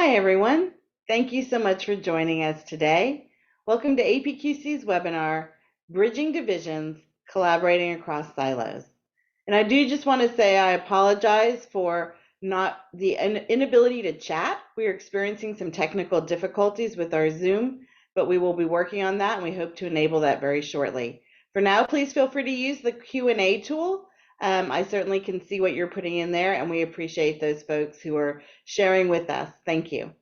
Hi, everyone. Thank you so much for joining us today. Welcome to APQC's webinar, Bridging Divisions, Collaborating Across Silos. And I do just want to say I apologize for not the inability to chat. We are experiencing some technical difficulties with our Zoom, but we will be working on that, and we hope to enable that very shortly. For now, please feel free to use the Q&A tool. I certainly can see what you're putting in there, and we appreciate those folks who are sharing with us. Thank you.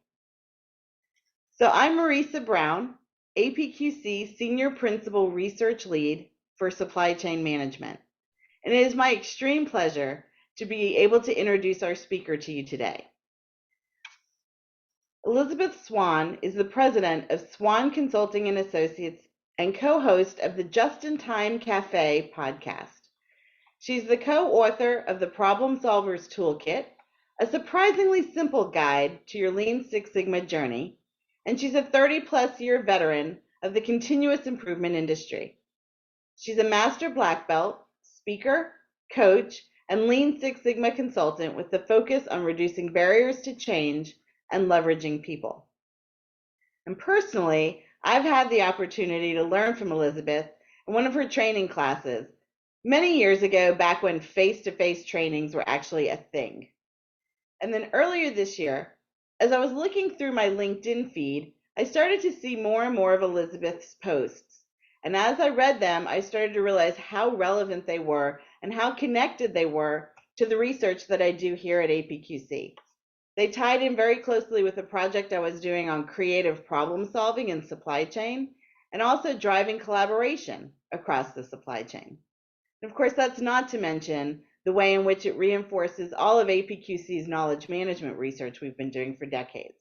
So I'm Marisa Brown, APQC Senior Principal Research Lead for Supply Chain Management. And it is my extreme pleasure to be able to introduce our speaker to you today. Elisabeth Swan is the president of Swan Consulting and Associates and co-host of the Just in Time Cafe podcast. She's the co-author of the Problem Solvers Toolkit, a surprisingly simple guide to your Lean Six Sigma journey, and she's a 30-plus year veteran of the continuous improvement industry. She's a master black belt, speaker, coach, and Lean Six Sigma consultant with the focus on reducing barriers to change and leveraging people. And personally, I've had the opportunity to learn from Elisabeth in one of her training classes many years ago, back when face-to-face trainings were actually a thing. And then earlier this year, as I was looking through my LinkedIn feed, I started to see more and more of Elisabeth's posts. And as I read them, I started to realize how relevant they were and how connected they were to the research that I do here at APQC. They tied in very closely with the project I was doing on creative problem solving in supply chain, and also driving collaboration across the supply chain. And of course, that's not to mention the way in which it reinforces all of APQC's knowledge management research we've been doing for decades.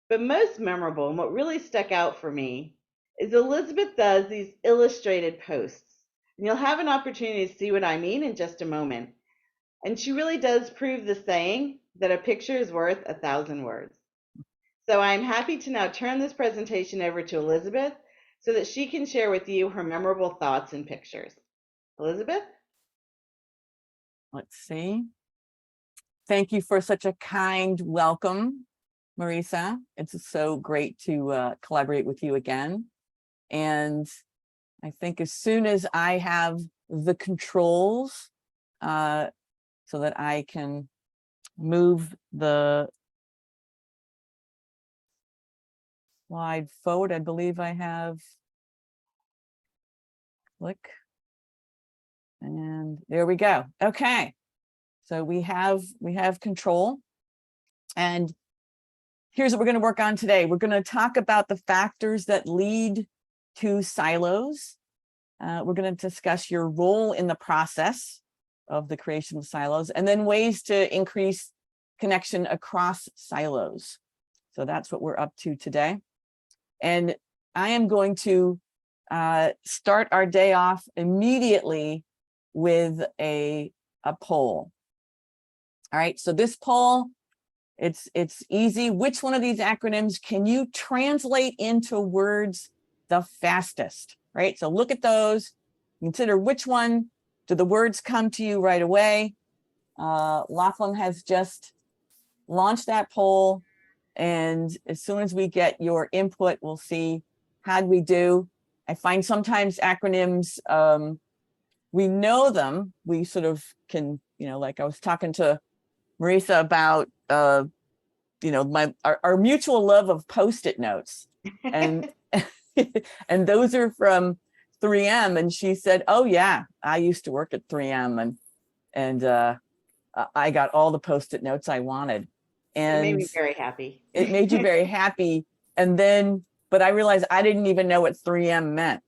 But most memorable, and what really stuck out for me, is Elisabeth does these illustrated posts. And you'll have an opportunity to see what I mean in just a moment. And she really does prove the saying that a picture is worth 1,000 words. So I'm happy to now turn this presentation over to Elisabeth so that she can share with you her memorable thoughts and pictures. Elisabeth? Let's see. Thank you for such a kind welcome, Marisa. It's so great to collaborate with you again. And I think as soon as I have the controls so that I can move the slide forward, I believe I have, click. And there we go. Okay. So we have control. And here's what we're going to work on today. We're going to talk about the factors that lead to silos. We're going to discuss your role in the process of the creation of silos, and then ways to increase connection across silos. So that's what we're up to today. And I am going to start our day off immediately with a poll. All right, so this poll, it's easy. Which one of these acronyms can you translate into words the fastest, right? So look at those, consider which one do the words come to you right away. Lachlan has just launched that poll, and as soon as we get your input, we'll see how we do. I find sometimes acronyms, we know them, we sort of can, like I was talking to Marisa about, our mutual love of Post-it notes. And, and those are from 3M. And she said, oh yeah, I used to work at 3M and I got all the Post-it notes I wanted. And it made me very happy. It made you very happy. And then, but I realized I didn't even know what 3M meant.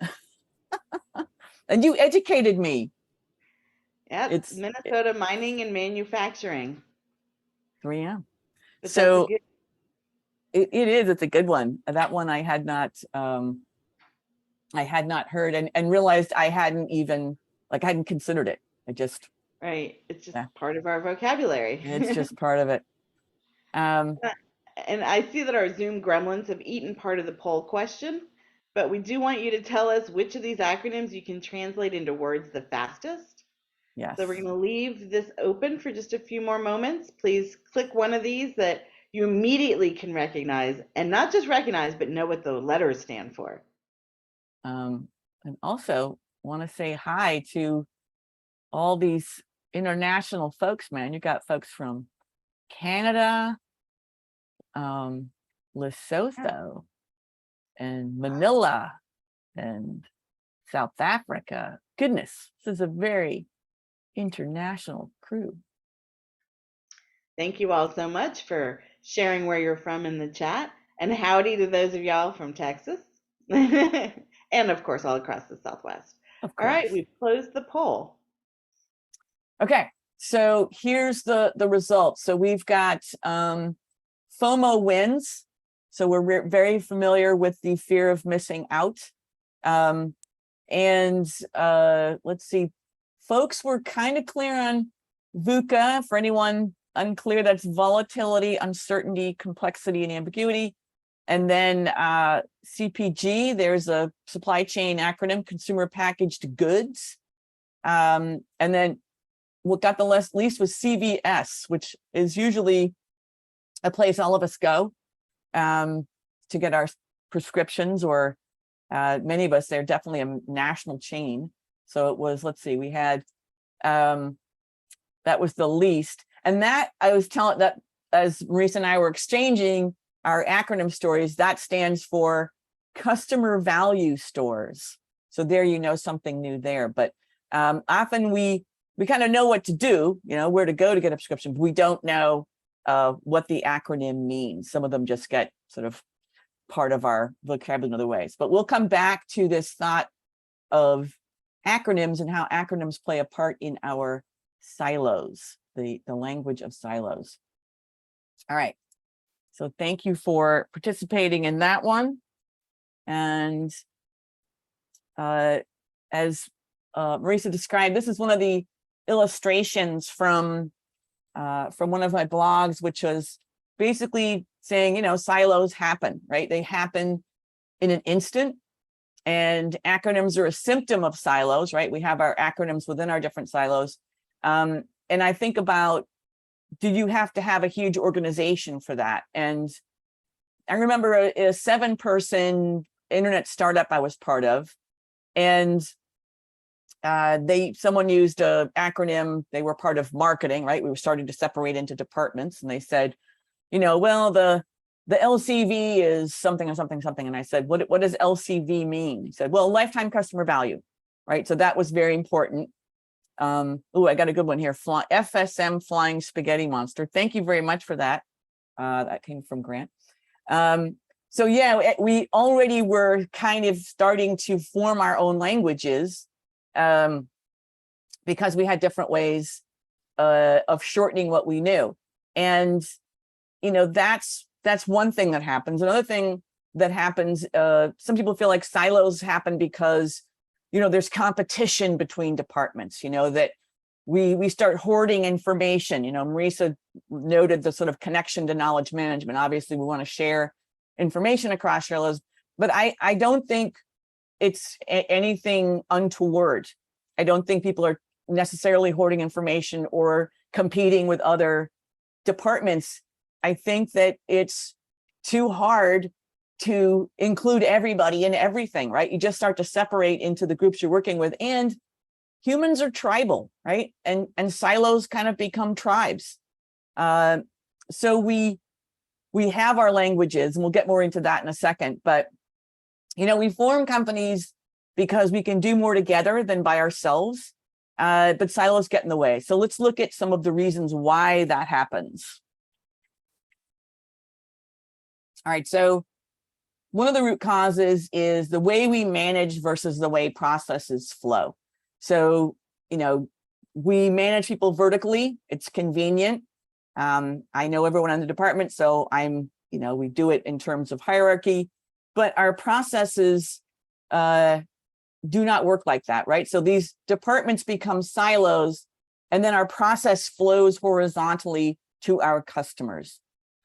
And you educated me. Yeah, it's Minnesota Mining and Manufacturing. 3M. But so it is, it's a good one. That one I had not heard and realized I hadn't even, I hadn't considered it. I just. Right, it's just part of our vocabulary. It's just part of it. And I see that our Zoom gremlins have eaten part of the poll question, but we do want you to tell us which of these acronyms you can translate into words the fastest. Yes. So we're going to leave this open for just a few more moments. Please click one of these that you immediately can recognize, and not just recognize, but know what the letters stand for. And also want to say hi to all these international folks, man. You got folks from Canada, Lesotho, and Manila, and South Africa. Goodness, this is a very international crew. Thank you all so much for sharing where you're from in the chat. And howdy to those of y'all from Texas. And of course, all across the Southwest. Of All course. right, we've closed the poll. Okay, so here's the results. So we've got FOMO wins. So we're very familiar with the fear of missing out. Let's see, folks were kind of clear on VUCA. For anyone unclear, that's volatility, uncertainty, complexity, and ambiguity. And then CPG, there's a supply chain acronym, consumer packaged goods. And then what got the least was CVS, which is usually a place all of us go to get our prescriptions, or many of us, they're definitely a national chain. So it was, let's see, we had, that was the least. And that, I was telling that as Marisa and I were exchanging our acronym stories, that stands for customer value stores. So there, you know, something new there. But often we kind of know what to do, you know, where to go to get a prescription. But we don't know what the acronym means. Some of them just get sort of part of our vocabulary in other ways. But we'll come back to this thought of acronyms and how acronyms play a part in our silos, the language of silos. All right. So thank you for participating in that one. And as Marisa described, this is one of the illustrations from one of my blogs, which was basically saying, you know, silos happen, right? They happen in an instant, and acronyms are a symptom of silos, right? We have our acronyms within our different silos. And I think about, do you have to have a huge organization for that? And I remember a 7-person internet startup I was part of, and someone used an acronym. They were part of marketing, right? We were starting to separate into departments, and they said, you know, well, the LCV is something and something, something. And I said, what does LCV mean? He said, well, lifetime customer value, right? So that was very important. Oh, I got a good one here. FSM, Flying Spaghetti Monster. Thank you very much for that. That came from Grant. So yeah, we already were kind of starting to form our own languages because we had different ways of shortening what we knew. And, you know, that's one thing that happens. Another thing that happens, some people feel like silos happen because, you know, there's competition between departments, you know, that we start hoarding information. You know, Marisa noted the sort of connection to knowledge management. Obviously, we want to share information across silos, but I don't think it's anything untoward. I don't think people are necessarily hoarding information or competing with other departments. I think that it's too hard to include everybody in everything, right? You just start to separate into the groups you're working with, and humans are tribal, right? And silos kind of become tribes. So we have our languages, and we'll get more into that in a second, but, you know, we form companies because we can do more together than by ourselves, but silos get in the way. So let's look at some of the reasons why that happens. All right, so one of the root causes is the way we manage versus the way processes flow. So, you know, we manage people vertically. It's convenient. I know everyone in the department, so we do it in terms of hierarchy, but our processes do not work like that, right? So these departments become silos, and then our process flows horizontally to our customers.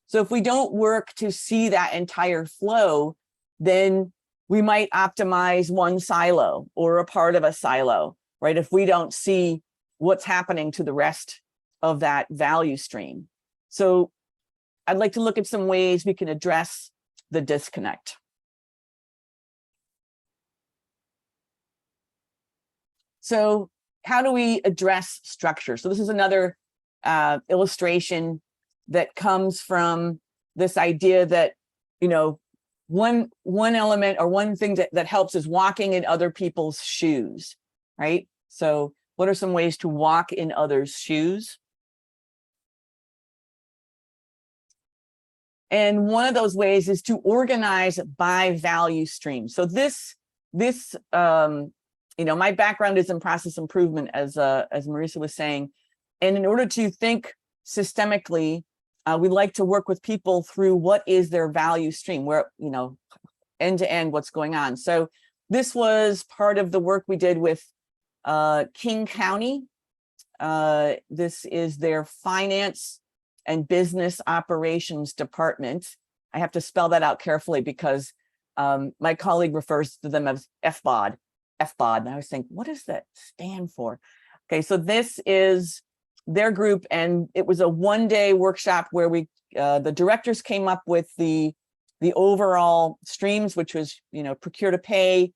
So if we don't work to see that entire flow, then we might optimize one silo or a part of a silo, right? If we don't see what's happening to the rest of that value stream. So I'd like to look at some ways we can address the disconnect. So how do we address structure? So this is another illustration that comes from this idea that, you know, one element or one thing that helps is walking in other people's shoes, right? So what are some ways to walk in others' shoes? And one of those ways is to organize by value stream. So this you know, my background is in process improvement, as Marisa was saying, and in order to think systemically, we like to work with people through what is their value stream, where, you know, end to end, what's going on. So this was part of the work we did with King County. This is their finance and business operations department. I have to spell that out carefully because my colleague refers to them as FBOD. And I was thinking, what does that stand for? Okay, so this is their group, and it was a one-day workshop where we, the directors came up with the overall streams, which was, you know, procure to pay,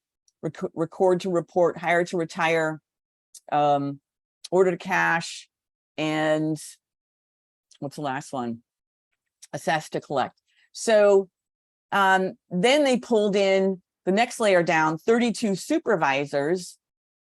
record to report, hire to retire, order to cash, and what's the last one? Assess to collect. So then they pulled in the next layer down, 32 supervisors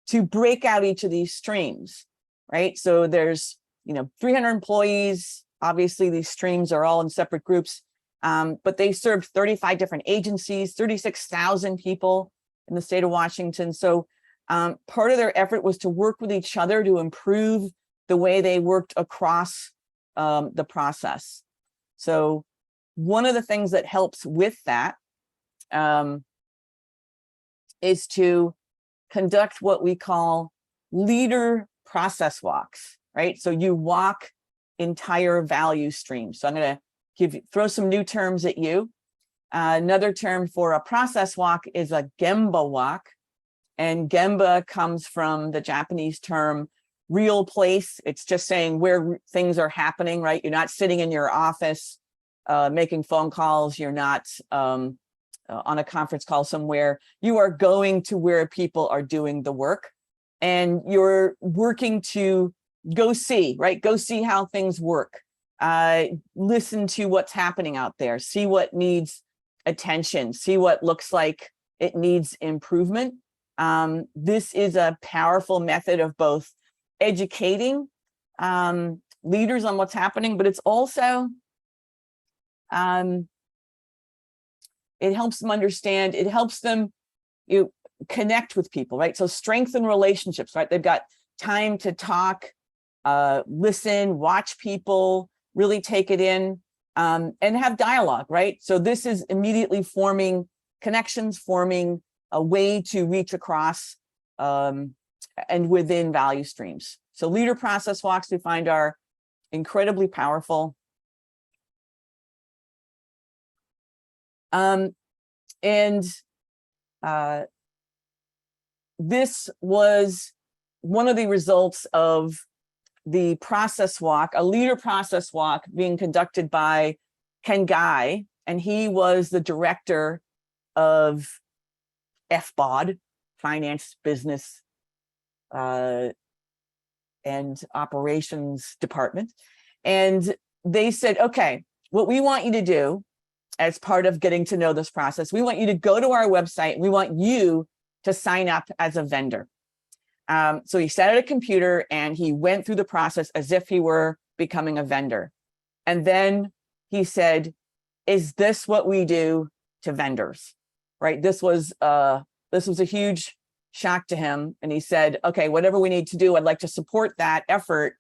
to break out each of these streams, right? So there's, you know, 300 employees. Obviously, these streams are all in separate groups, but they served 35 different agencies, 36,000 people in the state of Washington. So part of their effort was to work with each other to improve the way they worked across the process. So one of the things that helps with that is to conduct what we call leader process walks, right? So you walk entire value streams. So I'm going to throw some new terms at you. Another term for a process walk is a gemba walk. And gemba comes from the Japanese term real place. It's just saying where things are happening, right? You're not sitting in your office making phone calls. You're not on a conference call somewhere. You are going to where people are doing the work, and you're working to go see, right? Go see how things work. Listen to what's happening out there. See what needs attention. See what looks like it needs improvement. This is a powerful method of both educating leaders on what's happening, but it's also it helps them understand, it helps them connect with people, right? So strengthen relationships, right? They've got time to talk, listen, watch people, really take it in, and have dialogue, right? So this is immediately forming connections, forming a way to reach across and within value streams. So leader process walks we find are incredibly powerful. This was one of the results of the process walk, a leader process walk being conducted by Ken Guy, and he was the director of FBOD, Finance, Business, and Operations Department. And they said, okay, what we want you to do as part of getting to know this process, we want you to go to our website. We want you to sign up as a vendor. So he sat at a computer and he went through the process as if he were becoming a vendor. And then he said, is this what we do to vendors? Right? This was a huge shock to him. And he said, okay, whatever we need to do, I'd like to support that effort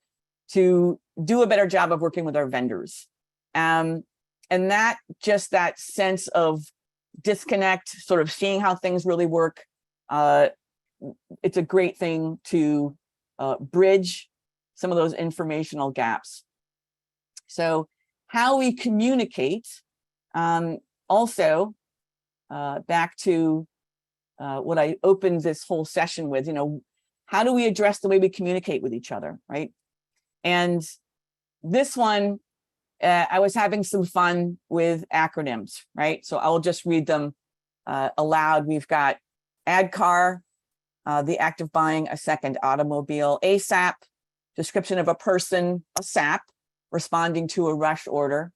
to do a better job of working with our vendors. And that sense of disconnect, sort of seeing how things really work, it's a great thing to bridge some of those informational gaps. So how we communicate, also back to what I opened this whole session with, how do we address the way we communicate with each other, right? And this one I was having some fun with acronyms, right? So I'll just read them aloud. We've got ADCAR, the act of buying a second automobile; ASAP, description of a person; a SAP, responding to a rush order;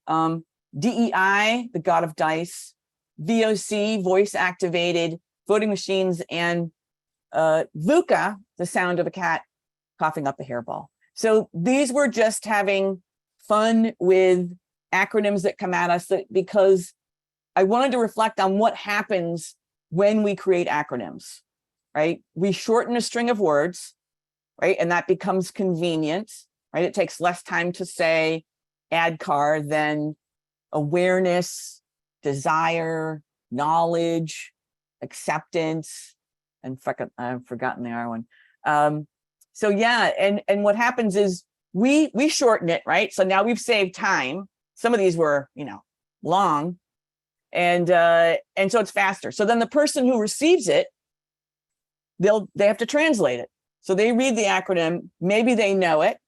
DEI, the god of dice; VOC, voice activated voting machines; and VUCA, the sound of a cat coughing up a hairball. So these were just having fun with acronyms that come at us, because I wanted to reflect on what happens when we create acronyms, right? We shorten a string of words, right? And that becomes convenient, right? It takes less time to say ADCAR than awareness, desire, knowledge, acceptance, and I've forgotten the other one. So yeah, and what happens is we shorten it, right? So now we've saved time. Some of these were, long, and so it's faster. So then the person who receives it, they have to translate it. So they read the acronym, maybe they know it,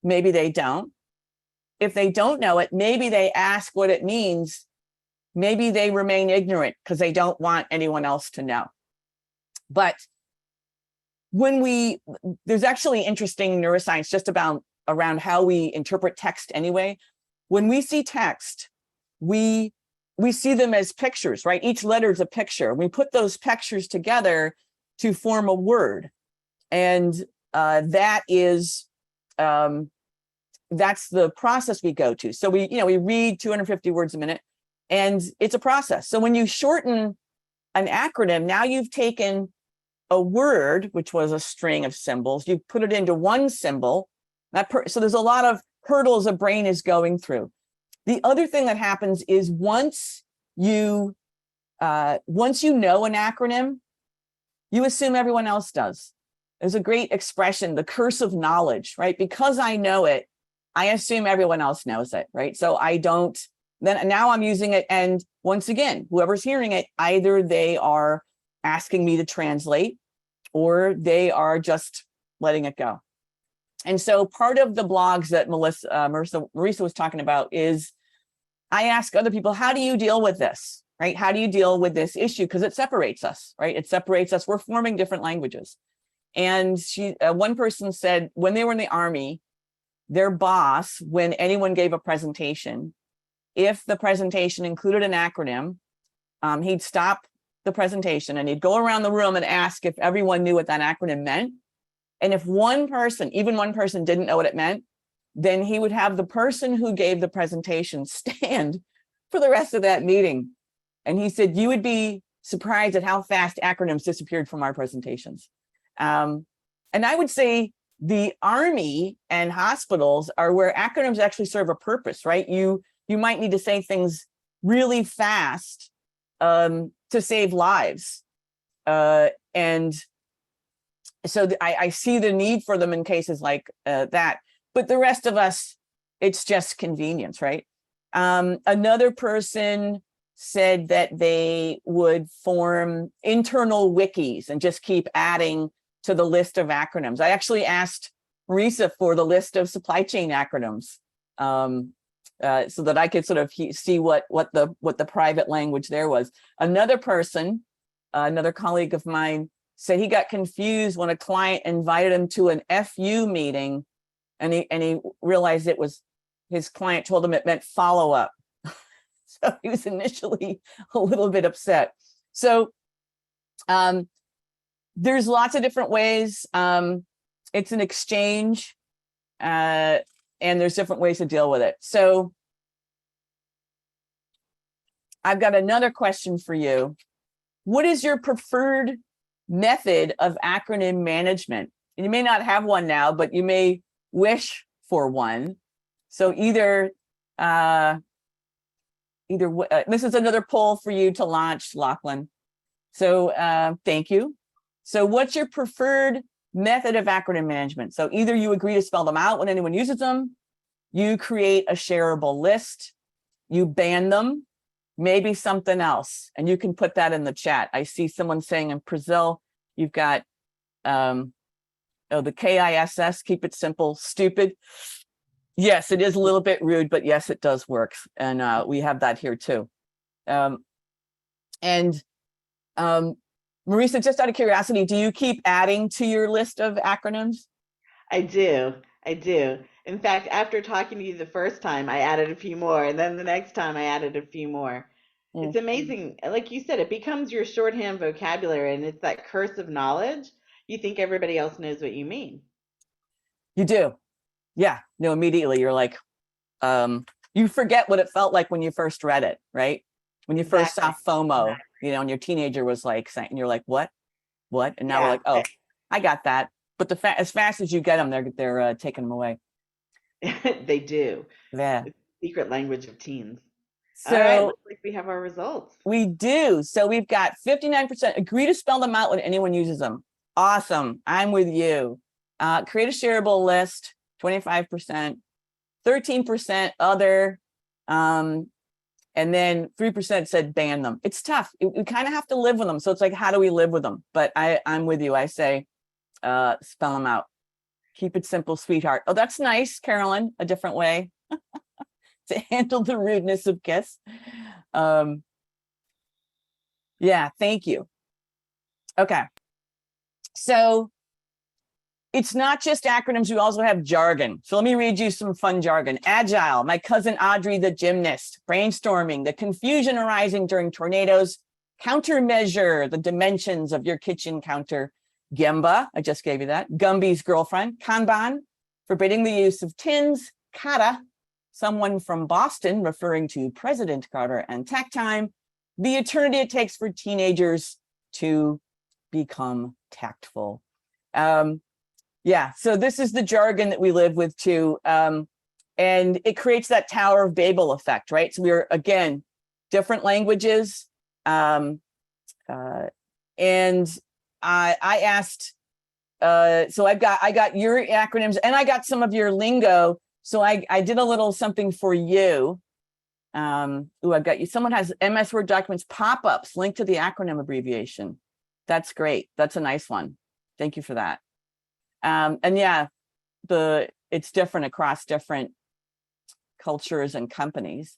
maybe they don't. If they don't know it, maybe they ask what it means. Maybe they remain ignorant because they don't want anyone else to know. But there's actually interesting neuroscience just around how we interpret text anyway. When we see text, we see them as pictures, right? Each letter is a picture. We put those pictures together to form a word. And that is, that's the process we go to. So we read 250 words a minute, and it's a process. So when you shorten an acronym, now you've taken a word, which was a string of symbols, you put it into one symbol. So there's a lot of hurdles a brain is going through. The other thing that happens is once you know an acronym, you assume everyone else does. There's a great expression, the curse of knowledge, right? Because I know it, I assume everyone else knows it, right? So I don't, now I'm using it. And once again, whoever's hearing it, either they are asking me to translate, or they are just letting it go. And so part of the blogs that Marisa was talking about is I ask other people, how do you deal with this, right? How do you deal with this issue? Because it separates us, right? It separates us. We're forming different languages. And one person said when they were in the Army, their boss, when anyone gave a presentation, if the presentation included an acronym, he'd stop the presentation and he'd go around the room and ask if everyone knew what that acronym meant. And if even one person didn't know what it meant, then he would have the person who gave the presentation stand for the rest of that meeting. And he said, you would be surprised at how fast acronyms disappeared from our presentations. And I would say the Army and hospitals are where acronyms actually serve a purpose, right? You might need to say things really fast to save lives. And so I see the need for them in cases like that. But the rest of us, it's just convenience, right? Another person said that they would form internal wikis and just keep adding to the list of acronyms. I actually asked Marisa for the list of supply chain acronyms so that I could sort of see what the private language there was. Another person, another colleague of mine, said he got confused when a client invited him to an FU meeting, and he realized it was his client told him it meant follow up. So he was initially a little bit upset. So there's lots of different ways. It's an exchange, and there's different ways to deal with it. So I've got another question for you. What is your preferred method of acronym management? And you may not have one now, but you may wish for one. So either this is another poll for you to launch, Lachlan. So thank you. So what's your preferred method of acronym management? So either you agree to spell them out when anyone uses them, you create a shareable list, you ban them, maybe something else. And you can put that in the chat. I see someone saying in Brazil, you've got the KISS, keep it simple, stupid. Yes, it is a little bit rude, but yes, it does work. And we have that here too. And Marisa, just out of curiosity, do you keep adding to your list of acronyms? I do. I do. In fact, after talking to you the first time, I added a few more, and then the next time I added a few more. It's Mm, amazing. Like you said, it becomes your shorthand vocabulary, and it's that curse of knowledge. You think everybody else knows what you mean. you do. Yeah. No, immediately you're like, you forget what it felt like when you first read it, right? When you first saw Exactly. FOMO, and your teenager was like saying, and you're like, what? And now we're Yeah, like, oh, I got that. But as fast as you get them, they're taking them away. they do. Yeah. It's the secret language of teens. All right, So looks like we have our results. we do. So we've got 59% agree to spell them out when anyone uses them. Awesome. I'm with you. Create a shareable list, 25%, 13% other, and then 3% said ban them. It's tough. We kind of have to live with them. So it's like, how do we live with them? But I'm with you. I say, spell them out. Keep it simple, sweetheart. Oh, that's nice, Carolyn. A different way to handle the rudeness of kiss. Yeah, thank you. Okay. So it's not just acronyms, we also have jargon. So let me read you some fun jargon. Agile, my cousin Audrey, the gymnast. Brainstorming, the confusion arising during tornadoes. Countermeasure, the dimensions of your kitchen counter. Gemba, I just gave you that. Gumby's girlfriend. Kanban, forbidding the use of tins. Kata, someone from Boston, referring to President Carter. And tech time, the eternity it takes for teenagers to become tactful. Yeah, so this is the jargon that we live with too. And it creates that Tower of Babel effect, right? So we're, again, different languages. And I asked, so I got your acronyms and I got some of your lingo. So I did a little something for you. I've got you. Someone has MS Word documents pop-ups linked to the acronym abbreviation. That's great. That's a nice one. Thank you for that. And yeah, it's different across different cultures and companies.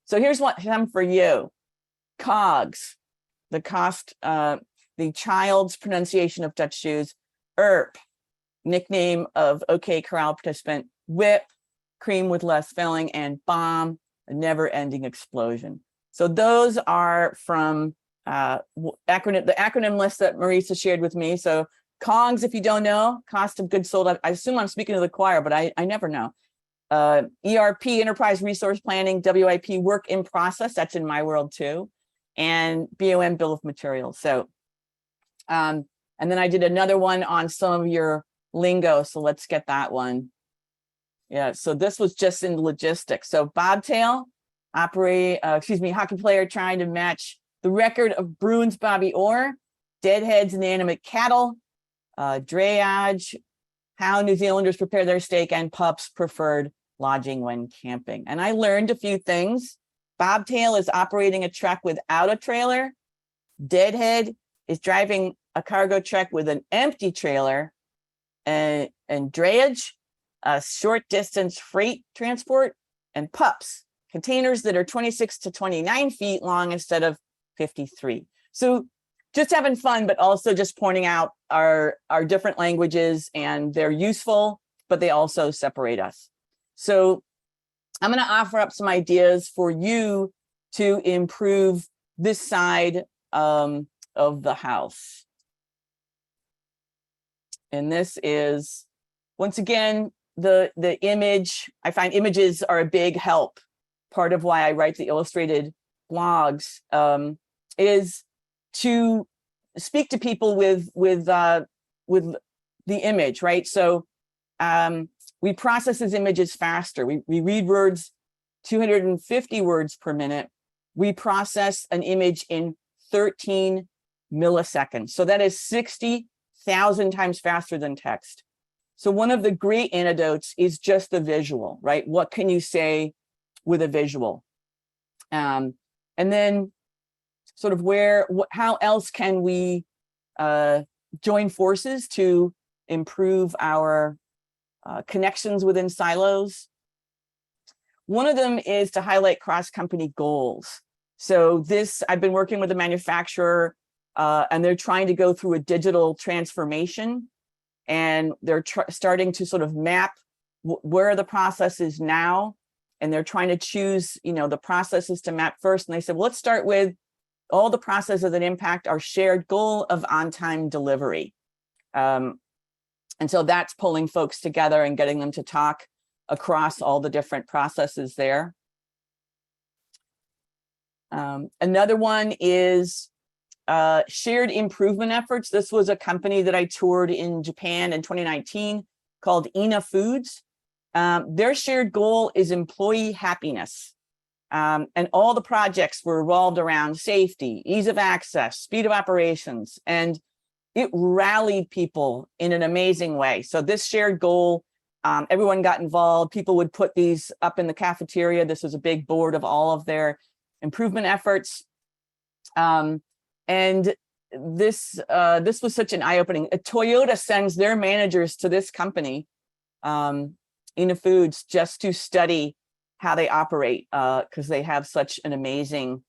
So here's some for you. COGS, the cost, the child's pronunciation of Dutch shoes. ERP, nickname of OK Corral participant. WHIP, cream with less filling. And bomb, a never-ending explosion. So those are from the acronym list that Marisa shared with me. So COGS, if you don't know, cost of goods sold. I assume I'm speaking to the choir, but I never know. ERP, enterprise resource planning. WIP, work in process. That's in my world too. And BOM, bill of materials. So, and then I did another one on some of your lingo. So let's get that one. Yeah, so this was just in logistics. So bobtail, hockey player trying to match the record of Bruins Bobby Orr. Deadheads, inanimate cattle. Dreyage, how New Zealanders prepare their steak, and pups preferred lodging when camping. And I learned a few things. Bobtail is operating a truck without a trailer. Deadhead is driving a cargo truck with an empty trailer. And drayage, a short distance freight transport. And pups, containers that are 26 to 29 feet long instead of 53. So just having fun, but also just pointing out our different languages, and they're useful, but they also separate us. So I'm going to offer up some ideas for you to improve this side of the house. And this is, once again, the image. I find images are a big help. Part of why I write the illustrated blogs is to speak to people with the image, right? So we process these images faster. We read words 250 words per minute. We process an image in 13 milliseconds. So that is 60,000 times faster than text. So one of the great antidotes is just the visual, right? What can you say with a visual? And then sort of how else can we join forces to improve our connections within silos? One of them is to highlight cross-company goals. So this, I've been working with a manufacturer and they're trying to go through a digital transformation, and they're starting to sort of map where the process is now, and they're trying to choose, the processes to map first. And they said, well, let's start with all the processes that impact our shared goal of on-time delivery. And so that's pulling folks together and getting them to talk across all the different processes there. Another one is shared improvement efforts. This was a company that I toured in Japan in 2019 called Ina Foods. Their shared goal is employee happiness. And all the projects were revolved around safety, ease of access, speed of operations, and it rallied people in an amazing way. So this shared goal, everyone got involved. People would put these up in the cafeteria. This was a big board of all of their improvement efforts. And this was such an eye-opening. Toyota sends their managers to this company, Ina Foods, just to study how they operate, because they have such an amazing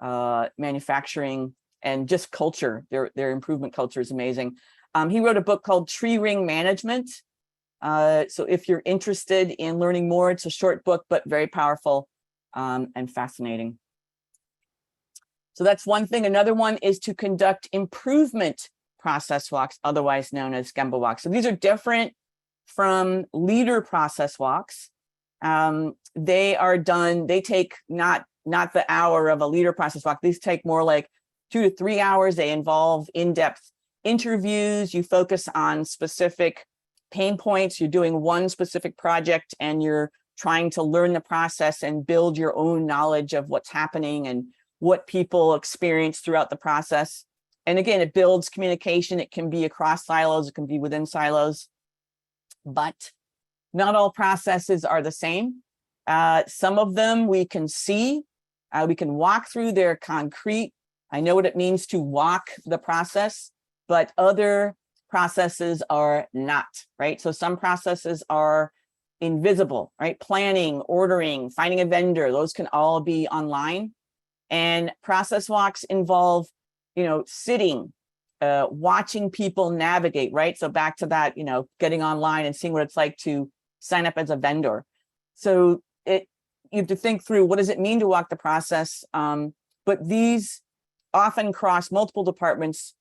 manufacturing and just culture. Their improvement culture is amazing. He wrote a book called Tree Ring Management. So if you're interested in learning more, it's a short book, but very powerful and fascinating. So that's one thing. Another one is to conduct improvement process walks, otherwise known as Gemba walks. So these are different from leader process walks. They are done, they take not the hour of a leader process walk. These take more like 2 to 3 hours. They involve in-depth interviews. You focus on specific pain points. You're doing one specific project and you're trying to learn the process and build your own knowledge of what's happening and what people experience throughout the process. And again, it builds communication. It can be across silos, it can be within silos, but not all processes are the same. Some of them we can see, we can walk through, they're concrete. I know what it means to walk the process, but other processes are not, right? So some processes are invisible, right? Planning, ordering, finding a vendor, those can all be online. And process walks involve, sitting, watching people navigate, right? So back to that, getting online and seeing what it's like to sign up as a vendor. So you have to think through, what does it mean to walk the process? But these often cross multiple departments.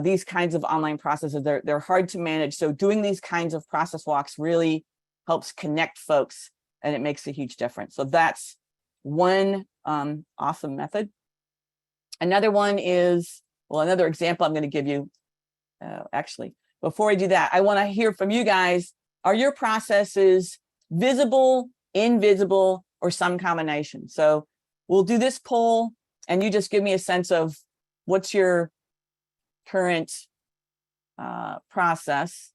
These kinds of online processes, they're hard to manage. So doing these kinds of process walks really helps connect folks, and it makes a huge difference. So that's one awesome method. Another one is, another example I'm going to give you. Actually, before I do that, I want to hear from you guys. Are your processes visible, invisible, or some combination? So we'll do this poll, and you just give me a sense of what's your current process.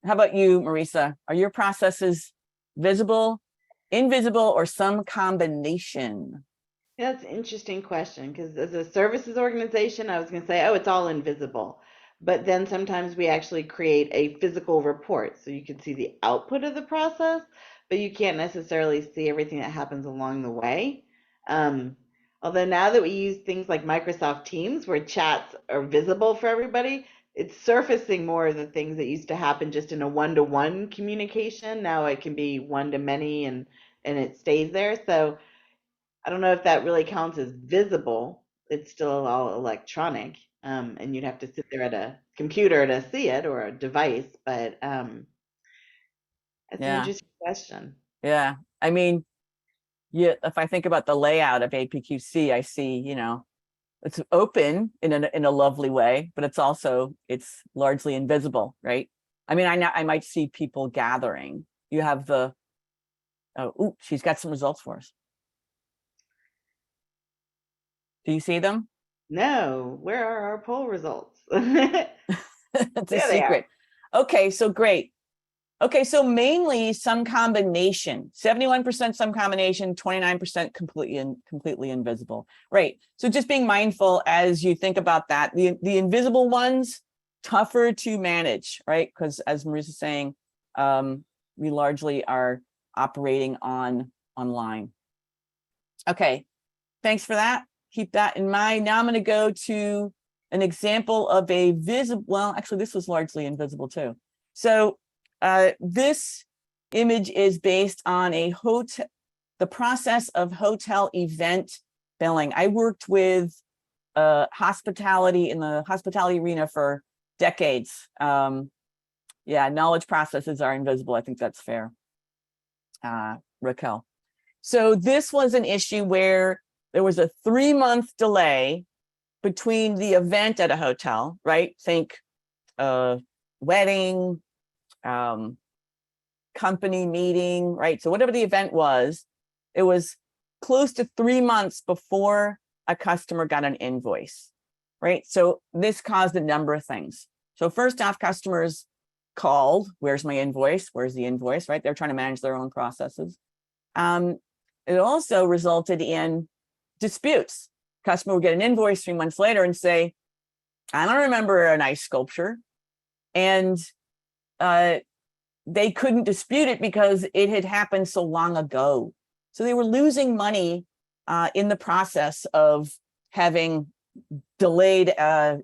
How about you, Marisa? Are your processes visible, invisible, or some combination? Yeah, that's an interesting question, because as a services organization, I was going to say, oh, it's all invisible. But then sometimes we actually create a physical report. So you can see the output of the process, but you can't necessarily see everything that happens along the way. Although now that we use things like Microsoft Teams, where chats are visible for everybody, it's surfacing more of the things that used to happen just in a one-to-one communication. Now it can be one-to-many, and it stays there. So I don't know if that really counts as visible. It's still all electronic, and you'd have to sit there at a computer to see it, or a device. But that's an interesting question. Yeah. I mean, if I think about the layout of APQC, I see, it's open in a lovely way, but it's largely invisible, right? I mean, I might see people gathering. You have she's got some results for us. Do you see them? No, where are our poll results? It's a secret. Okay, so great. Okay, so mainly some combination, 71% some combination, 29% completely invisible. Right. So just being mindful as you think about that. The invisible ones, tougher to manage, right? Because as Marisa's saying, we largely are operating on online. Okay, thanks for that. Keep that in mind. Now I'm going to go to an example of a visible, well, actually, this was largely invisible too. So this image is based on a hotel, the process of hotel event billing. I worked with hospitality in the hospitality arena for decades. Yeah, knowledge processes are invisible. I think that's fair, Raquel. So this was an issue where there was a 3-month delay between the event at a hotel, right? Think wedding, company meeting, right? So whatever the event was, it was close to 3 months before a customer got an invoice, right? So this caused a number of things. So first off, customers called, where's my invoice? Where's the invoice, right? They're trying to manage their own processes. It also resulted in disputes. Customer would get an invoice 3 months later and say, I don't remember a nice sculpture. And they couldn't dispute it because it had happened so long ago. So they were losing money in the process of having delayed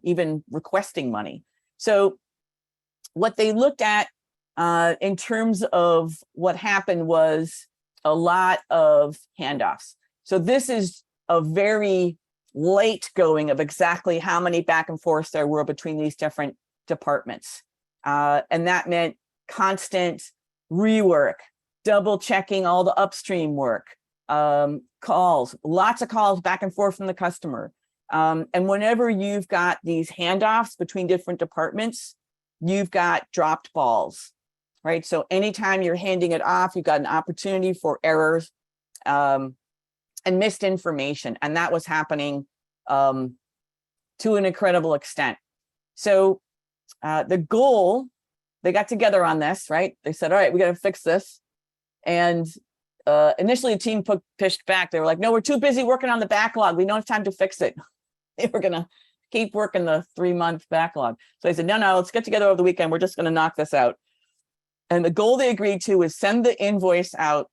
even requesting money. So what they looked at in terms of what happened was a lot of handoffs. So this is a very late going of exactly how many back and forths there were between these different departments. And that meant constant rework, double checking all the upstream work, calls, lots of calls back and forth from the customer. And whenever you've got these handoffs between different departments, you've got dropped balls, right? So anytime you're handing it off, you've got an opportunity for errors and missed information. And that was happening to an incredible extent. So the goal, they got together on this, right? They said, all right, we got to fix this. And initially the team pushed back. They were like, no, we're too busy working on the backlog. We don't have time to fix it. They were going to keep working the 3-month backlog. So they said, no, let's get together over the weekend. We're just going to knock this out. And the goal they agreed to was send the invoice out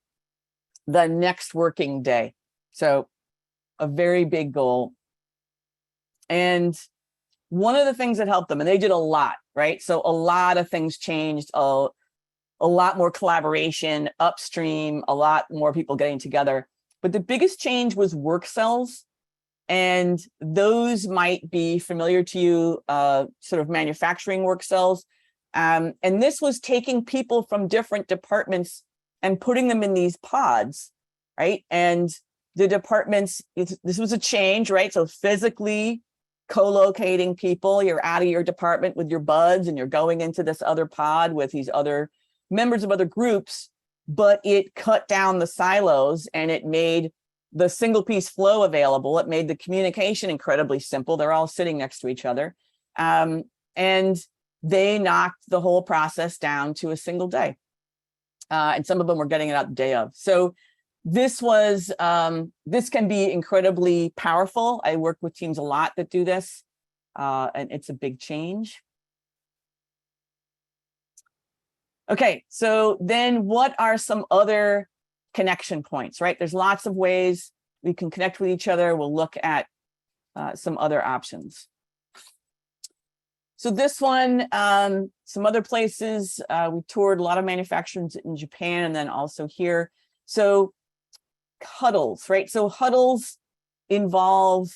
the next working day. So a very big goal. And one of the things that helped them, and they did a lot, right? So a lot of things changed, a lot more collaboration upstream, a lot more people getting together. But the biggest change was work cells. And those might be familiar to you, sort of manufacturing work cells. And this was taking people from different departments and putting them in these pods, right? And the departments, this was a change, right? So physically co-locating people, you're out of your department with your buds and you're going into this other pod with these other members of other groups, but it cut down the silos and it made the single piece flow available. It made the communication incredibly simple. They're all sitting next to each other. And they knocked the whole process down to a single day. And some of them were getting it out the day of. So this was, this can be incredibly powerful. I work with teams a lot that do this, and it's a big change. Okay, so then what are some other connection points, right? There's lots of ways we can connect with each other. We'll look at some other options. So this one, some other places, we toured a lot of manufacturers in Japan and then also here. So huddles, right? So huddles involve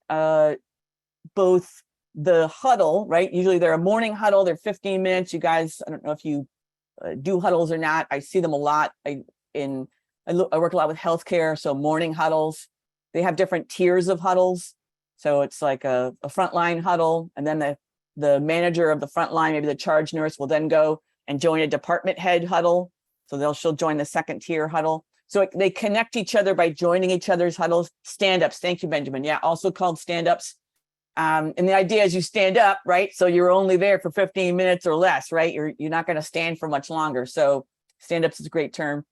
both the huddle, right? Usually they're a morning huddle, they're 15 minutes. You guys, I don't know if you do huddles or not. I see them a lot. I work a lot with healthcare, so morning huddles. They have different tiers of huddles. So it's like a frontline huddle, and then the manager of the frontline, maybe the charge nurse, will then go and join a department head huddle. So she'll join the second tier huddle. So they connect each other by joining each other's huddles. Stand-ups, thank you, Benjamin. Yeah, also called stand-ups. And the idea is you stand up, right? So you're only there for 15 minutes or less, right? You're not going to stand for much longer. So stand-ups is a great term.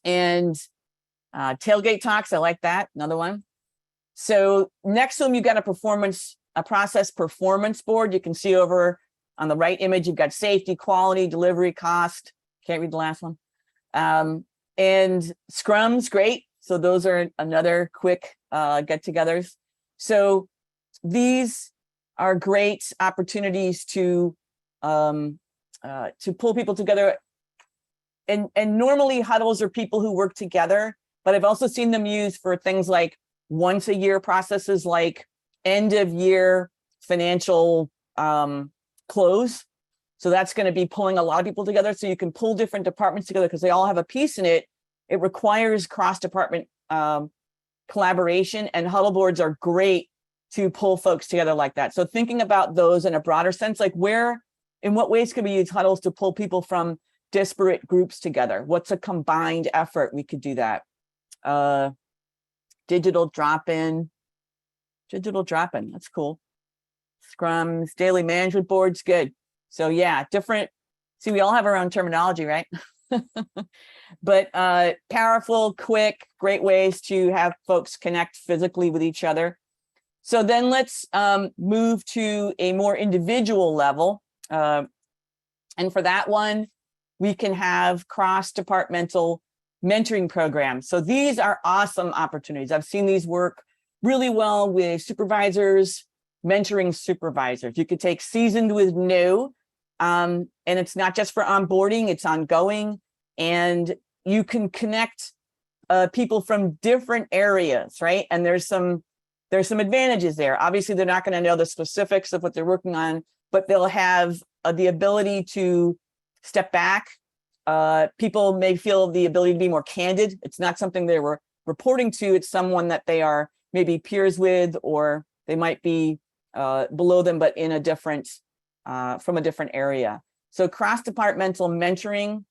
And tailgate talks, I like that. Another one. So next to them, you've got a process performance board. You can see over on the right image, you've got safety, quality, delivery, cost. Can't read the last one. And Scrum's great. So those are another quick get-togethers. So these are great opportunities to pull people together. And normally huddles are people who work together, but I've also seen them used for things like once a year processes, like end of year financial close. So that's going to be pulling a lot of people together. So you can pull different departments together because they all have a piece in it. It requires cross-department collaboration, and huddle boards are great to pull folks together like that. So thinking about those in a broader sense, like in what ways could we use huddles to pull people from disparate groups together? What's a combined effort? We could do that. Digital drop-in, that's cool. Scrums, daily management boards, good. So yeah, see, we all have our own terminology, right? But powerful, quick, great ways to have folks connect physically with each other. So then let's move to a more individual level. And for that one, we can have cross-departmental mentoring programs. So these are awesome opportunities. I've seen these work really well with supervisors, mentoring supervisors. You could take seasoned with new, and it's not just for onboarding, it's ongoing. And you can connect people from different areas, right? And there's some advantages there. Obviously, they're not going to know the specifics of what they're working on, but they'll have the ability to step back. People may feel the ability to be more candid. It's not something they were reporting to. It's someone that they are maybe peers with, or they might be below them, but in a different, from a different area. So cross-departmental mentoring,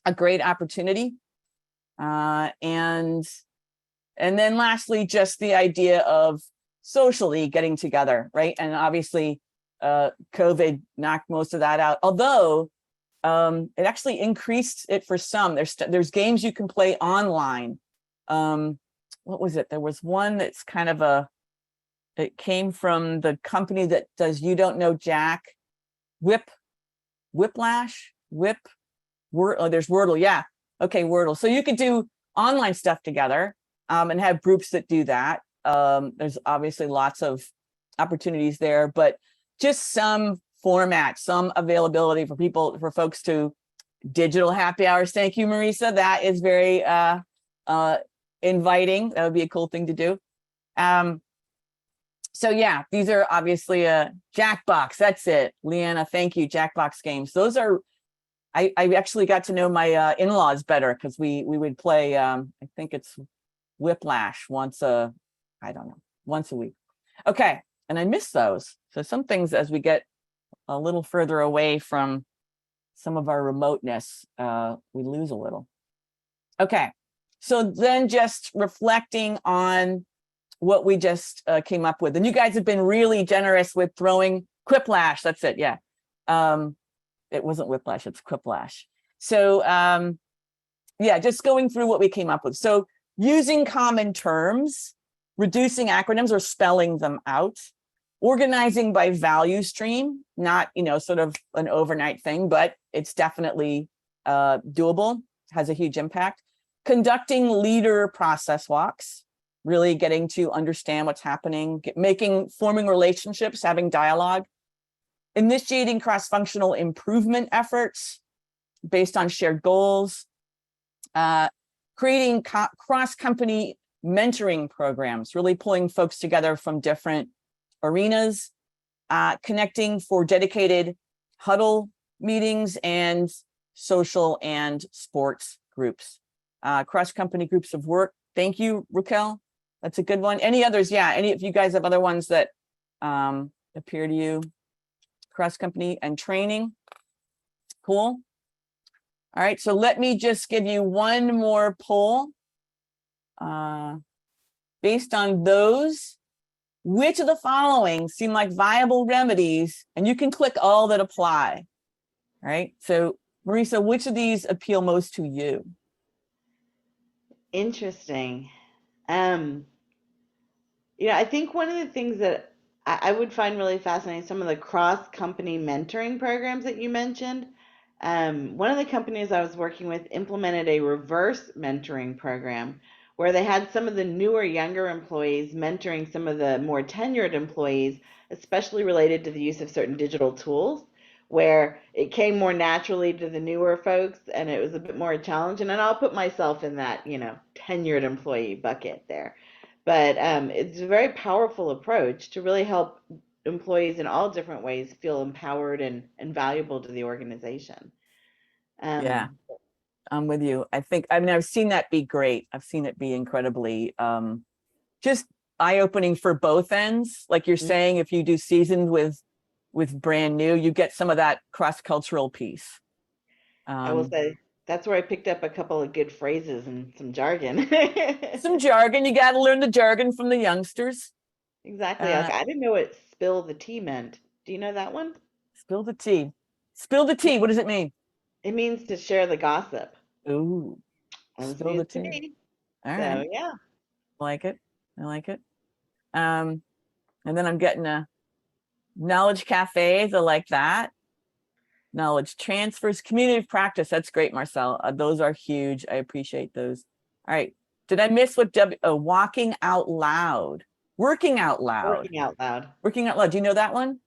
a great opportunity. And then lastly, just the idea of socially getting together, right? And obviously, COVID knocked most of that out. Although it actually increased it for some. There's games you can play online. What was it? There was one that's kind of it came from the company that does You Don't Know Jack, Whiplash, there's Wordle, yeah. Okay, Wordle. So you could do online stuff together and have groups that do that. There's obviously lots of opportunities there, but just some format, some availability for folks to digital happy hours. Thank you, Marisa. That is very inviting. That would be a cool thing to do. So yeah, these are obviously Jackbox. That's it. Leanna, thank you. Jackbox games. Those are, I actually got to know my in-laws better because we would play, I think it's Whiplash once a week. Okay, and I miss those. So some things, as we get a little further away from some of our remoteness, we lose a little. Okay, so then just reflecting on what we just came up with. And you guys have been really generous with throwing Quiplash. That's it, yeah. It wasn't Whiplash, it's Quiplash. So yeah, just going through what we came up with. So using common terms, reducing acronyms or spelling them out, organizing by value stream, not, sort of an overnight thing, but it's definitely doable, has a huge impact. Conducting leader process walks, really getting to understand what's happening, forming relationships, having dialogue. Initiating cross-functional improvement efforts based on shared goals, creating cross-company mentoring programs, really pulling folks together from different arenas, connecting for dedicated huddle meetings and social and sports groups, cross-company groups of work. Thank you, Raquel. That's a good one. Any others? Yeah, any of you guys have other ones that appear to you? Cross-company and training. Cool. All right, so let me just give you one more poll. Based on those, which of the following seem like viable remedies? And you can click all that apply. All right, so Marisa, which of these appeal most to you? Interesting. I think one of the things that I would find really fascinating, some of the cross-company mentoring programs that you mentioned. One of the companies I was working with implemented a reverse mentoring program where they had some of the newer, younger employees mentoring some of the more tenured employees, especially related to the use of certain digital tools, where it came more naturally to the newer folks and it was a bit more a challenge. And I'll put myself in that, tenured employee bucket there. But it's a very powerful approach to really help employees in all different ways feel empowered and valuable to the organization. Yeah, Um, I'm with you. I mean, I've seen that be great. I've seen it be incredibly just eye-opening for both ends. Like you're saying, if you do seasoned with brand new, you get some of that cross-cultural piece. I will Um, say that's where I picked up a couple of good phrases and some jargon. some jargon. You got to learn the jargon from the youngsters. Exactly. Like Uh, I didn't know what spill the tea meant. Do you know that one? spill the tea. Spill the tea. What does it mean? It means to share the gossip. Ooh, That was spill the news to tea. me. All right, So yeah. I like it. I like it. Um, and then I'm getting a knowledge cafes. I like that. Knowledge transfers, community of practice. That's great, Marcel. Those are huge. I appreciate those. All right. Did I miss what walking out loud? Working out loud. Working out loud. Working out loud. Do you know that one?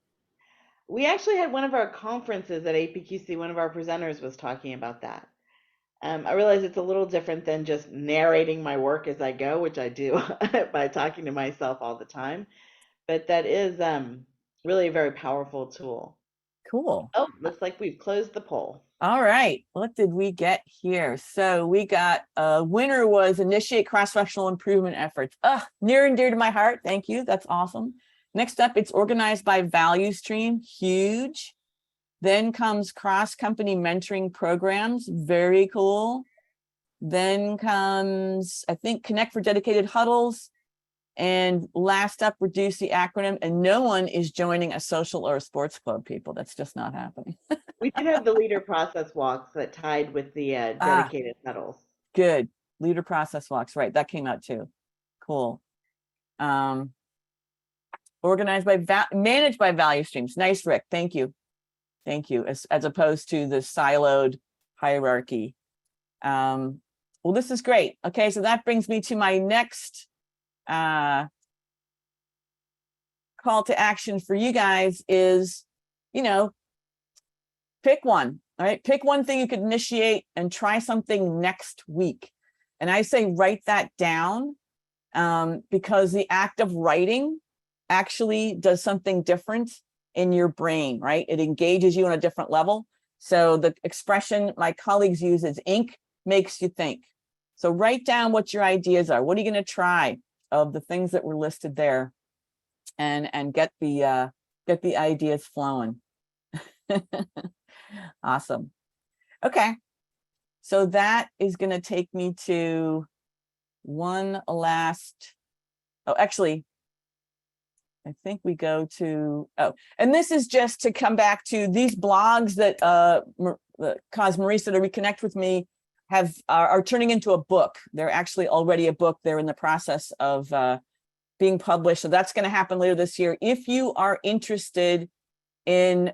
We actually had one of our conferences at APQC, one of our presenters was talking about that. I realize it's a little different than just narrating my work as I go, which I do by talking to myself all the time. But that is really a very powerful tool. Cool. Oh, looks like we've closed the poll. All right. What did we get here? So we got winner was initiate cross-functional improvement efforts. Near and dear to my heart. Thank you. That's awesome. Next up, it's organized by value stream. Huge. Then comes cross-company mentoring programs. Very cool. Then comes, I think, connect for dedicated huddles. And last up, reduce the acronym. And no one is joining a social or a sports club, people. That's just not happening. We did have the leader process walks that tied with the Ah, dedicated pedals. good. Leader process walks. Right. That came out too. Cool. Organized by, managed by value streams. Nice, Rick. Thank you. Thank you. As opposed to the siloed hierarchy. Well, this is great. Okay. So that brings me to my next call to action for you guys is, pick one. All right. Pick one thing you could initiate and try something next week. And I say write that down because the act of writing actually does something different in your brain, right? It engages you on a different level. So the expression my colleagues use is ink makes you think. So write down what your ideas are. What are you going to try of the things that were listed there, and get the ideas flowing. Awesome. Okay. So that is going to take me to one last. Oh, actually, I think we go to, and this is just to come back to these blogs that cause Marisa to reconnect with me are turning into a book. They're actually already a book. They're in the process of being published. So that's going to happen later this year. If you are interested in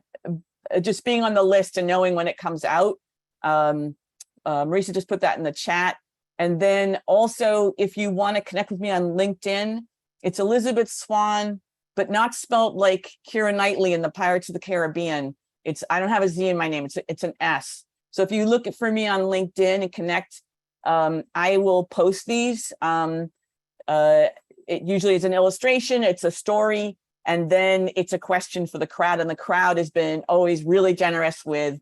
just being on the list and knowing when it comes out, Marisa just put that in the chat. And then also, if you want to connect with me on LinkedIn, it's Elisabeth Swan, but not spelled like Keira Knightley in the Pirates of the Caribbean. I don't have a Z in my name. It's an S. So if you look for me on LinkedIn and connect, I will post these. It usually is an illustration, it's a story, and then it's a question for the crowd. And the crowd has been always really generous with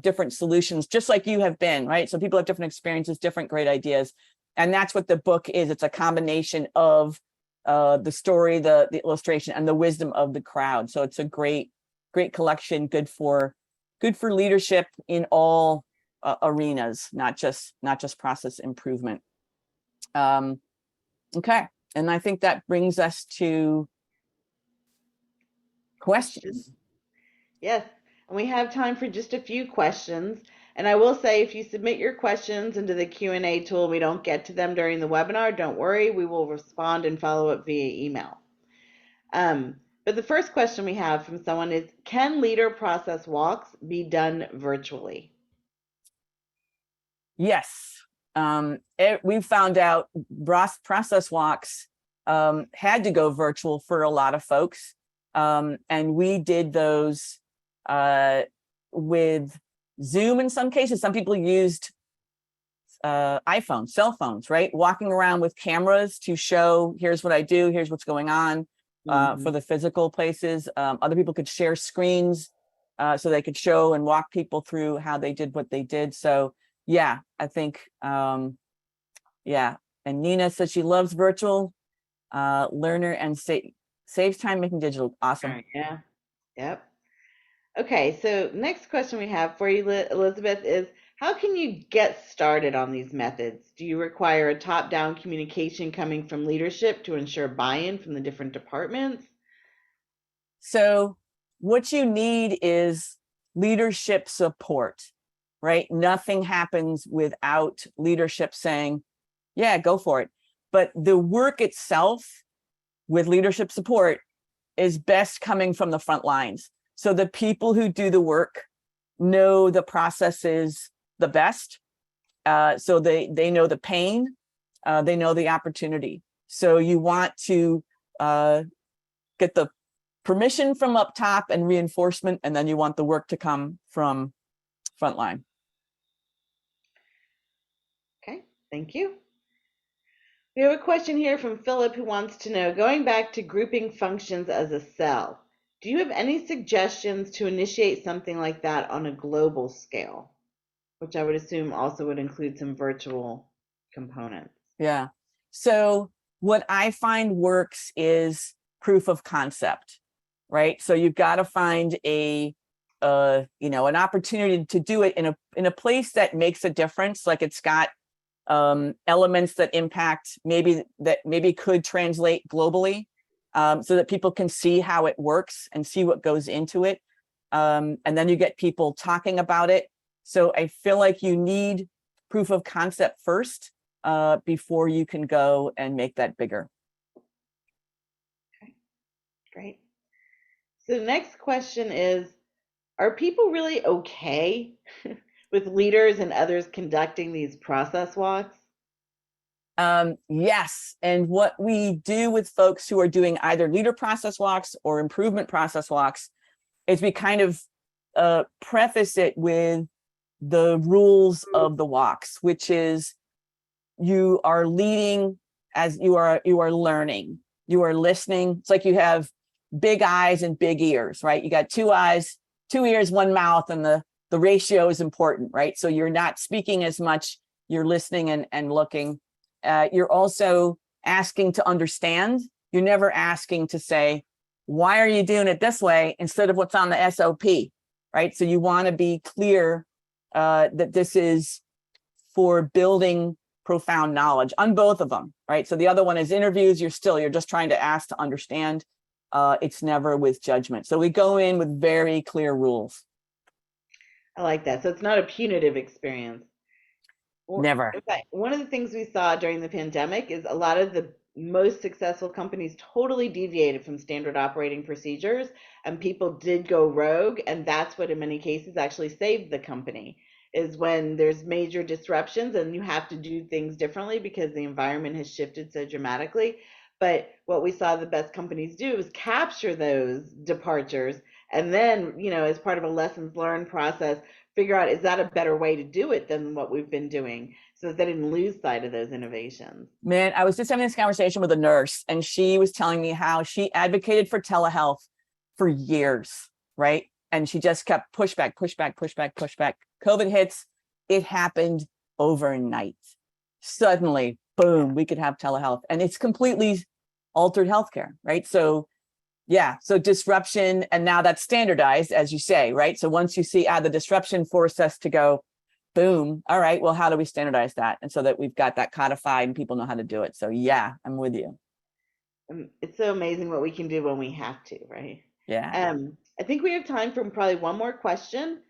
different solutions, just like you have been, right? So people have different experiences, different great ideas. And that's what the book is. It's a combination of the story, the illustration, and the wisdom of the crowd. So it's a great collection, good for leadership in all arenas, not just process improvement. Okay. And I think that brings us to questions. Yes, and we have time for just a few questions. And I will say, if you submit your questions into the Q&A tool, we don't get to them during the webinar, don't worry, we will respond and follow up via email. But the first question we have from someone is, can leader process walks be done virtually? Yes. We found out process walks had to go virtual for a lot of folks. And we did those with Zoom in some cases. Some people used iPhones, cell phones, right? Walking around with cameras to show, here's what I do, here's what's going on for the physical places. Other people could share screens so they could show and walk people through how they did what they did. So yeah, I think, yeah. And Nina says she loves virtual learner and saves time making digital. Awesome. All right, yeah. Yep. Okay, so next question we have for you, Elizabeth, is how can you get started on these methods? Do you require a top-down communication coming from leadership to ensure buy-in from the different departments? So what you need is leadership support, right? Nothing happens without leadership saying, yeah, go for it. But the work itself with leadership support is best coming from the front lines. So the people who do the work know the processes the best. So they know the pain, they know the opportunity. So you want to get the permission from up top and reinforcement, and then you want the work to come from frontline. Okay, thank you. We have a question here from Philip who wants to know, going back to grouping functions as a cell, do you have any suggestions to initiate something like that on a global scale? Which I would assume also would include some virtual components. Yeah. So what I find works is proof of concept, right? So you've got to find an opportunity to do it in a place that makes a difference, like it's got elements that impact maybe could translate globally, so that people can see how it works and see what goes into it. And then you get people talking about it. So I feel like you need proof of concept first before you can go and make that bigger. Okay, great. So the next question is, are people really okay with leaders and others conducting these process walks? Yes. And what we do with folks who are doing either leader process walks or improvement process walks is we kind of preface it with the rules of the walks, which is you are leading as you are learning, you are listening. It's like you have big eyes and big ears, right? You got 2 eyes, 2 ears, 1 mouth, and the ratio is important, right? So you're not speaking as much, you're listening and looking. You're also asking to understand. You're never asking to say, why are you doing it this way instead of what's on the SOP, right? So you want to be clear that this is for building profound knowledge on both of them, right? So the other one is interviews. You're just trying to ask to understand. It's never with judgment. So we go in with very clear rules. I like that. So it's not a punitive experience. Never. In fact, one of the things we saw during the pandemic is a lot of the most successful companies totally deviated from standard operating procedures, and people did go rogue, and that's what in many cases actually saved the company, is when there's major disruptions and you have to do things differently because the environment has shifted so dramatically. But what we saw the best companies do is capture those departures and then, as part of a lessons learned process, figure out, is that a better way to do it than what we've been doing, so that they didn't lose sight of those innovations. Man, I was just having this conversation with a nurse, and she was telling me how she advocated for telehealth for years, right? And she just kept pushback. COVID hits, it happened overnight. Suddenly, boom, we could have telehealth, and it's completely altered healthcare, right? So yeah, so disruption, and now that's standardized, as you say, right? So once you see the disruption forced us to go, boom, all right, well, how do we standardize that? And so that we've got that codified and people know how to do it. So yeah, I'm with you. It's so amazing what we can do when we have to, right? Yeah. I think we have time for probably one more question.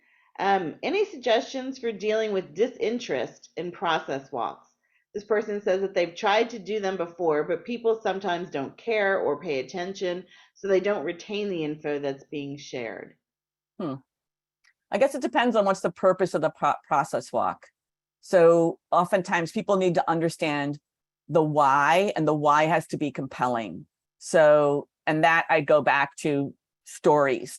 Any suggestions for dealing with disinterest in process walks? This person says that they've tried to do them before, but people sometimes don't care or pay attention, so they don't retain the info that's being shared. I guess it depends on what's the purpose of the process walk. So oftentimes people need to understand the why, and the why has to be compelling. So, and that I go back to stories,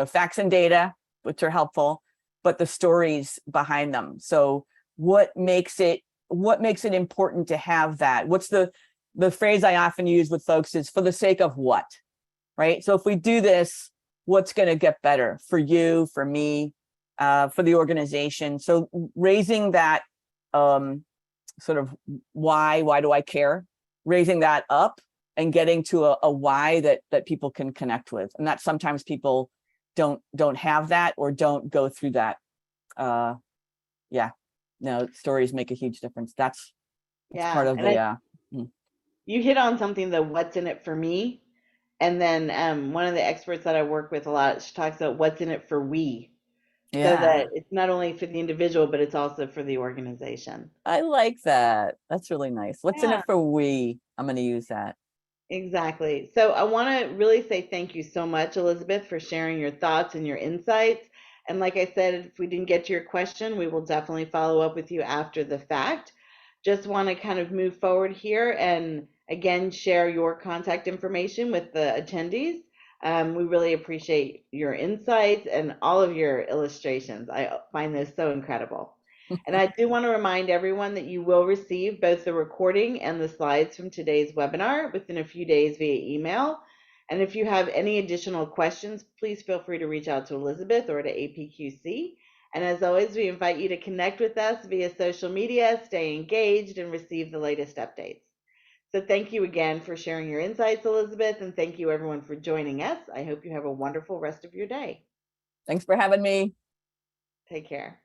facts and data, which are helpful, but the stories behind them. So what makes it important to have that? What's the phrase I often use with folks is for the sake of what, right? So if we do this, what's going to get better for you, for me, for the organization? So raising that sort of why do I care? Raising that up and getting to a why that people can connect with. And that sometimes people don't have that or don't go through that. Yeah, no, stories make a huge difference. That's part of the you hit on something, the what's in it for me. And then one of the experts that I work with a lot, she talks about what's in it for we. So that it's not only for the individual, but it's also for the organization. I like that. That's really nice. What's in it for we? I'm going to use that. Exactly. So I want to really say thank you so much, Elisabeth, for sharing your thoughts and your insights. And like I said, if we didn't get to your question, we will definitely follow up with you after the fact. Just want to kind of move forward here and again share your contact information with the attendees. We really appreciate your insights and all of your illustrations. I find this so incredible. And I do want to remind everyone that you will receive both the recording and the slides from today's webinar within a few days via email. And if you have any additional questions, please feel free to reach out to Elisabeth or to APQC. And as always, we invite you to connect with us via social media, stay engaged, and receive the latest updates. So thank you again for sharing your insights, Elisabeth, and thank you everyone for joining us. I hope you have a wonderful rest of your day. Thanks for having me. Take care.